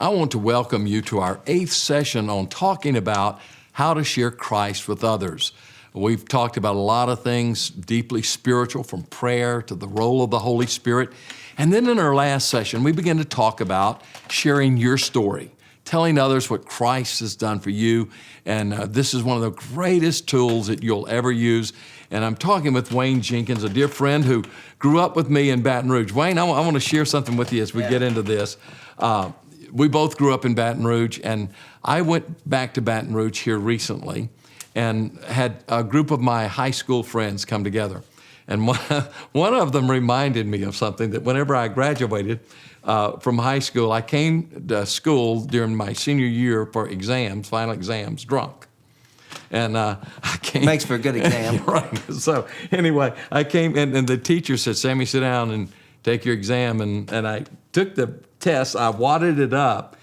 I want to welcome you to our 8th session on talking about how to share Christ with others. We've talked about a lot of things deeply spiritual, from prayer to the role of the Holy Spirit. And then in our last session, we began to talk about sharing your story, telling others what Christ has done for you. And this is one of the greatest tools that you'll ever use. And I'm talking with Wayne Jenkins, a dear friend who grew up with me in Baton Rouge. Wayne, I want to share something with you as we get into this. We both grew up in Baton Rouge, and I went back to Baton Rouge here recently and had a group of my high school friends come together. And one of them reminded me of something, that whenever I graduated from high school, I came to school during my senior year for exams, final exams, drunk. And I came. Makes for a good exam. Right. So anyway, I came, and the teacher said, "Sammy, sit down and take your exam." And I took the test, I wadded it up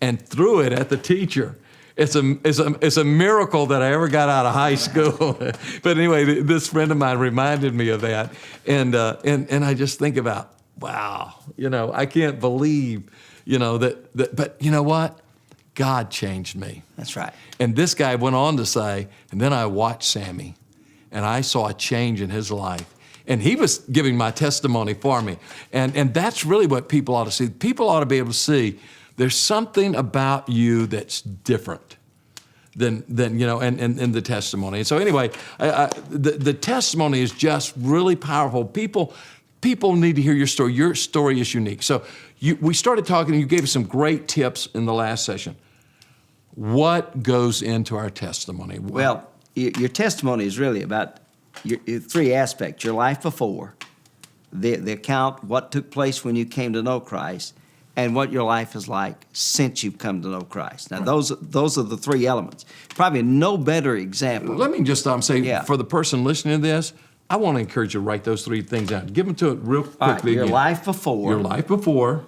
and threw it at the teacher. It's a miracle that I ever got out of high school. But anyway, this friend of mine reminded me of that. And I just think about, wow, I can't believe, that, but you know what? God changed me. That's right. And this guy went on to say, and then I watched Sammy, and I saw a change in his life. And he was giving my testimony for me. And that's really what people ought to see. People ought to be able to see there's something about you that's different than and the testimony. And so anyway, the testimony is just really powerful. People need to hear your story. Your story is unique. So we started talking, and you gave us some great tips in the last session. What goes into our testimony? Well, your testimony is really about your three aspects: your life before, the account, what took place when you came to know Christ, and what your life is like since you've come to know Christ. Now, those are the three elements. Probably no better example. Let me just say, for the person listening to this, I want to encourage you to write those three things down. Give them to it real quickly. All right, your life before. Your life before.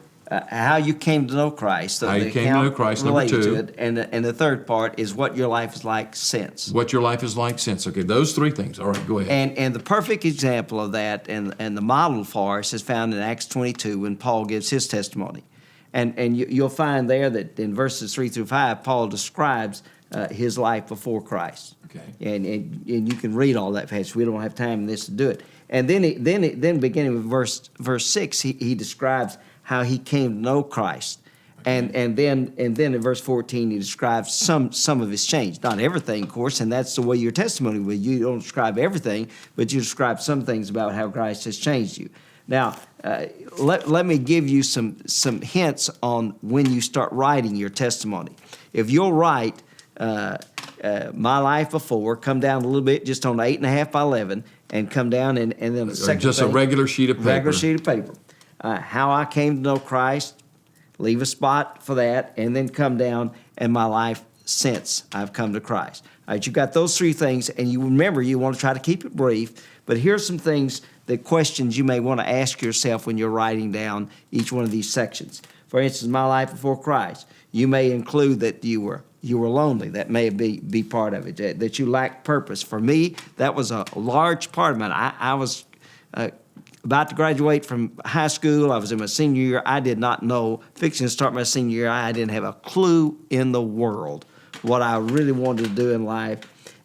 How you came to know Christ. So how you came to know Christ, number 2. To it. And the third part is what your life is like since. What your life is like since. Okay, those three things. All right, go ahead. And the perfect example of that and the model for us is found in Acts 22 when Paul gives his testimony. And you'll find there that in verses 3 through 5, Paul describes his life before Christ. Okay. And you can read all that passage. We don't have time in this to do it. And then beginning with verse 6, he describes how he came to know Christ. And then in verse 14, he describes some of his change. Not everything, of course, and that's the way your testimony will. You don't describe everything, but you describe some things about how Christ has changed you. Now, let me give you some hints on when you start writing your testimony. If you'll write my life before, come down a little bit, just on 8.5 by 11, and come down and then the second just thing, a regular sheet of paper. Regular sheet of paper. How I came to know Christ, leave a spot for that, and then come down and my life since I've come to Christ. All right, you got those three things, and you remember you want to try to keep it brief, but here's some things, the questions you may want to ask yourself when you're writing down each one of these sections. For instance, my life before Christ, you may include that you were lonely. That may be part of it, that you lacked purpose. For me, that was a large part of it. I was about to graduate from high school. I was in my senior year. I did not know, fixing to start my senior year, I didn't have a clue in the world what I really wanted to do in life.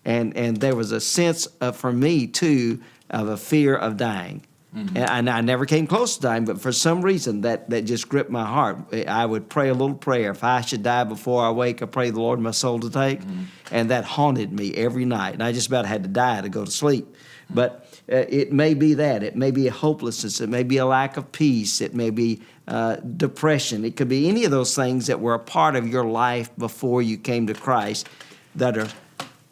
And there was a sense for me, too, of a fear of dying. Mm-hmm. And I never came close to dying, but for some reason that just gripped my heart. I would pray a little prayer. If I should die before I wake, I pray the Lord my soul to take. Mm-hmm. And that haunted me every night. And I just about had to die to go to sleep. Mm-hmm. But it may be that. It may be a hopelessness. It may be a lack of peace. It may be depression. It could be any of those things that were a part of your life before you came to Christ that are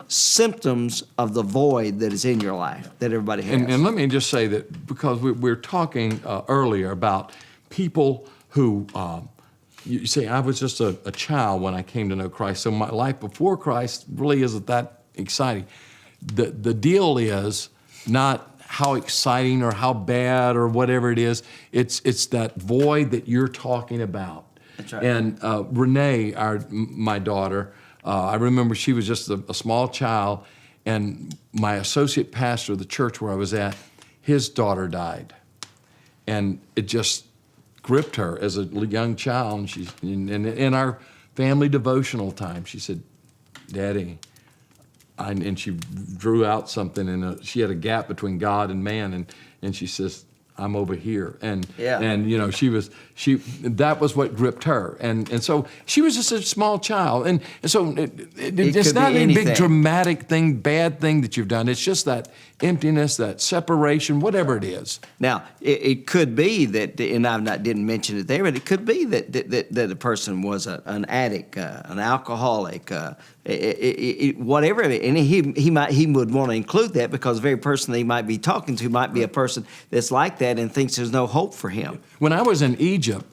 symptoms of the void that is in your life that everybody has. And let me just say that because we're talking earlier about people who, you say, I was just a child when I came to know Christ, so my life before Christ really isn't that exciting. The deal is not how exciting or how bad or whatever it is. It's that void that you're talking about. That's right. And Renee, my daughter, I remember she was just a small child, and my associate pastor of the church where I was at, his daughter died. And it just gripped her as a young child. And she's in our family devotional time, she said, "Daddy," and she drew out something, and she had a gap between God and man, and she says, "I'm over here," and you know, that was what gripped her, and so she was just a small child, and so it's not any big dramatic thing, bad thing that you've done. It's just that emptiness, that separation, whatever it is. Now, it could be that, and I didn't mention it there, but it could be that the person was an addict, an alcoholic, whatever. And he would want to include that because the very person that he might be talking to might be a person that's like that and thinks there's no hope for him. When I was in Egypt,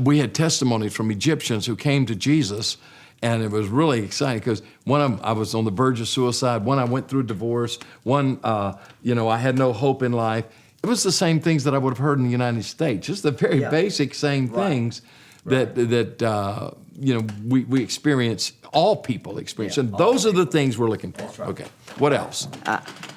we had testimonies from Egyptians who came to Jesus. And it was really exciting because I was on the verge of suicide. One, I went through a divorce. One, I had no hope in life. It was the same things that I would have heard in the United States, just the very basic same things that we experience, all people experience. And those are the things we're looking for. Right. Okay, what else?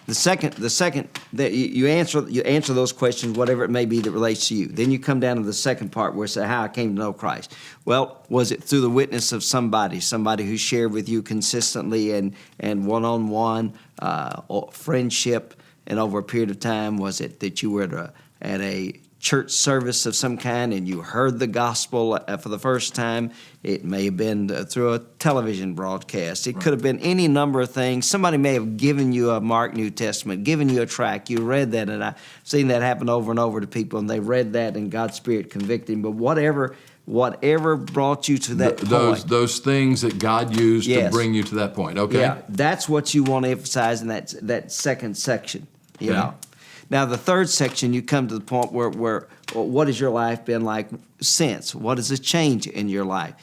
The second that you answer those questions, whatever it may be that relates to you. Then you come down to the second part where it says how I came to know Christ. Well, was it through the witness of somebody who shared with you consistently and one-on-one friendship, and over a period of time? Was it that you were at a church service of some kind and you heard the gospel for the first time? It may have been through a television broadcast. It could have been any number of things. Somebody may have given you a Mark New Testament, given you a tract. You read that, and I've seen that happen over and over to people, and they read that and God's Spirit convicted them. But whatever brought you to that point. Those things that God used to bring you to that point, okay? Yeah, that's what you want to emphasize in that second section, you know. Now, the third section, you come to the point where what has your life been like since? What is the change in your life?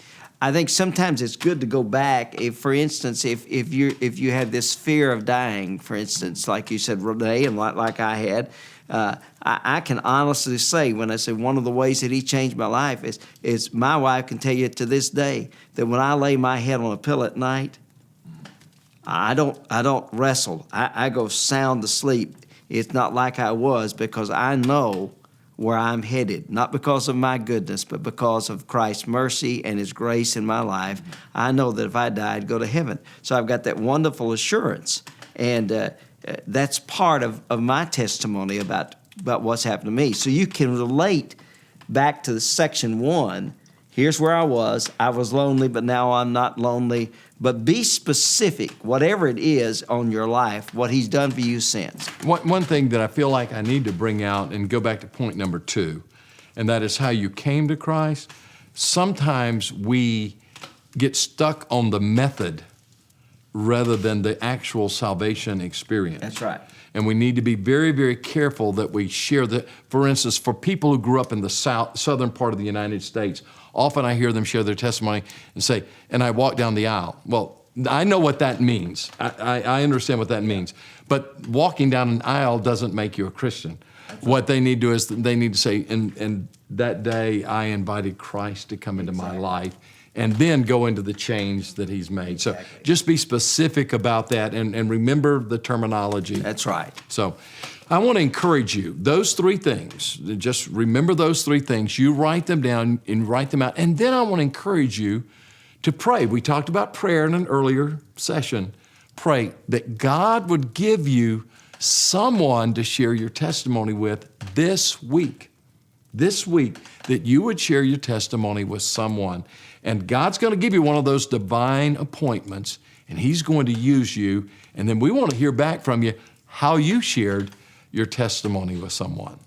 I think sometimes it's good to go back. For instance, if you had this fear of dying, for instance, like you said, Renee, and like I had, I can honestly say, when I say one of the ways that he changed my life is my wife can tell you to this day that when I lay my head on a pillow at night, I don't wrestle. I go sound asleep. It's not like I was, because I know where I'm headed, not because of my goodness, but because of Christ's mercy and His grace in my life. I know that if I die, I'd go to heaven. So I've got that wonderful assurance, and that's part of my testimony about what's happened to me. So you can relate back to the section 1. Here's where I was lonely, but now I'm not lonely. But be specific, whatever it is on your life, what He's done for you since. One thing that I feel like I need to bring out and go back to point number 2, and that is how you came to Christ. Sometimes we get stuck on the method rather than the actual salvation experience. That's right. And we need to be very, very careful that we share that. For instance, for people who grew up in the southern part of the United States, often I hear them share their testimony and say, and I walked down the aisle. Well, I know what that means. I understand what that means. But walking down an aisle doesn't make you a Christian. What they need to do is they need to say, and that day I invited Christ to come into my life, and then go into the change that He's made. So just be specific about that and remember the terminology. That's right. So I want to encourage you, those 3 things, just remember those 3 things. You write them down and write them out. And then I want to encourage you to pray. We talked about prayer in an earlier session. Pray that God would give you someone to share your testimony with this week. This week, that you would share your testimony with someone. And God's going to give you one of those divine appointments, and He's going to use you. And then we want to hear back from you how you shared your testimony with someone.